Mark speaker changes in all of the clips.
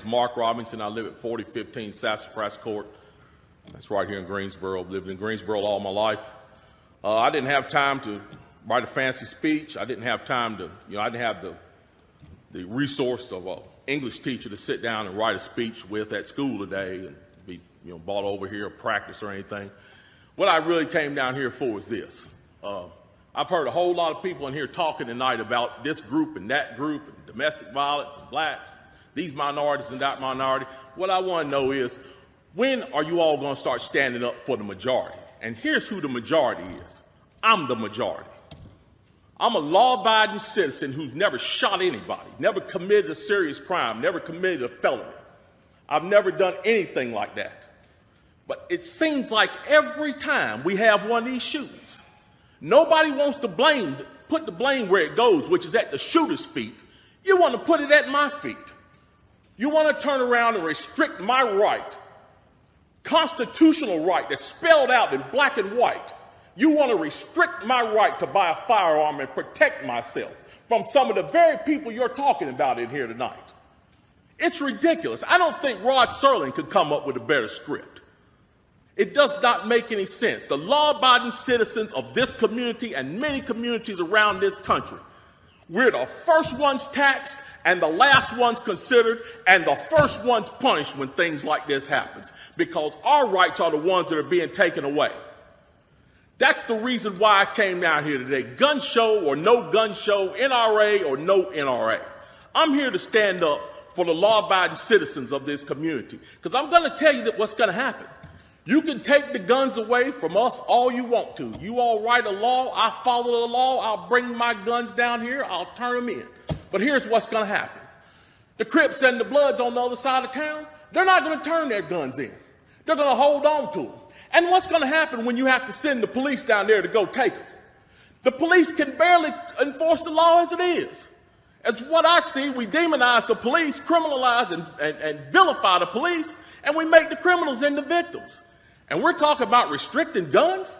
Speaker 1: Mark Robinson. I live at 4015 Sassafras Court. That's right here in Greensboro. I've lived in Greensboro all my life. I didn't have time to write a fancy speech. I didn't have time to, I didn't have the resource of an English teacher to sit down and write a speech with at school today and be, brought over here or practice or anything. What I really came down here for is this. I've heard a whole lot of people in here talking tonight about this group and that group and domestic violence and blacks, these minorities and that minority. What I want to know is, when are you all going to start standing up for the majority? And here's who the majority is. I'm the majority. I'm a law-abiding citizen who's never shot anybody, never committed a serious crime, never committed a felony. I've never done anything like that. But it seems like every time we have one of these shootings, nobody wants to put the blame where it goes, which is at the shooter's feet. You want to put it at my feet. You want to turn around and restrict my right, constitutional right that's spelled out in black and white. You want to restrict my right to buy a firearm and protect myself from some of the very people you're talking about in here tonight. It's ridiculous. I don't think Rod Serling could come up with a better script. It does not make any sense. The law-abiding citizens of this community and many communities around this country, we're the first ones taxed and the last ones considered and the first ones punished when things like this happens, because our rights are the ones that are being taken away. That's the reason why I came down here today. Gun show or no gun show, NRA or no NRA. I'm here to stand up for the law-abiding citizens of this community, because I'm going to tell you that what's going to happen. You can take the guns away from us all you want to. You all write a law, I follow the law, I'll bring my guns down here, I'll turn them in. But here's what's going to happen. The Crips and the Bloods on the other side of town, they're not going to turn their guns in. They're going to hold on to them. And what's going to happen when you have to send the police down there to go take them? The police can barely enforce the law as it is. As what I see, we demonize the police, criminalize and vilify the police, and we make the criminals into victims. And we're talking about restricting guns?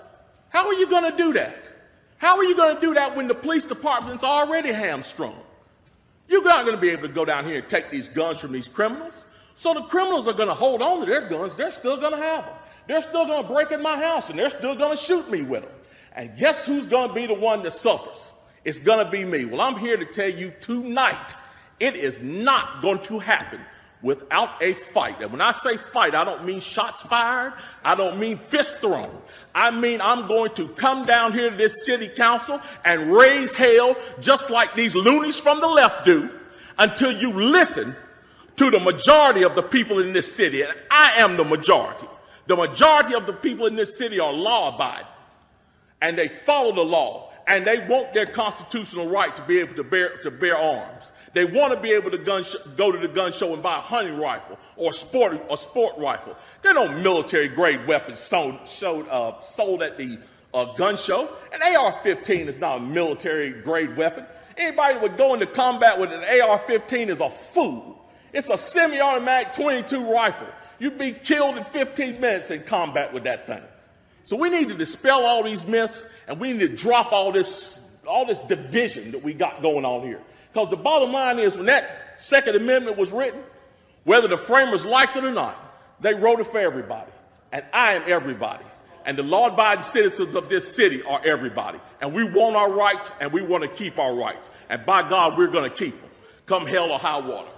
Speaker 1: How are you going to do that? How are you going to do that when the police department's already hamstrung? You're not going to be able to go down here and take these guns from these criminals. So the criminals are going to hold on to their guns. They're still going to have them. They're still going to break in my house, and they're still going to shoot me with them. And guess who's going to be the one that suffers? It's going to be me. Well, I'm here to tell you tonight, it is not going to happen without a fight. And when I say fight, I don't mean shots fired. I don't mean fist thrown. I mean I'm going to come down here to this city council and raise hell just like these loonies from the left do until you listen to the majority of the people in this city. And I am the majority. The majority of the people in this city are law-abiding, and they follow the law, and they want their constitutional right to be able to bear arms. They want to be able to go to the gun show and buy a hunting rifle or a sport rifle. There are no military-grade weapons sold at the gun show. An AR-15 is not a military-grade weapon. Anybody that would go into combat with an AR-15 is a fool. It's a semi-automatic .22 rifle. You'd be killed in 15 minutes in combat with that thing. So we need to dispel all these myths, and we need to drop all this division that we got going on here. Because the bottom line is, when that Second Amendment was written, whether the framers liked it or not, they wrote it for everybody. And I am everybody. And the law-abiding citizens of this city are everybody. And we want our rights, and we want to keep our rights. And by God, we're going to keep them, come hell or high water.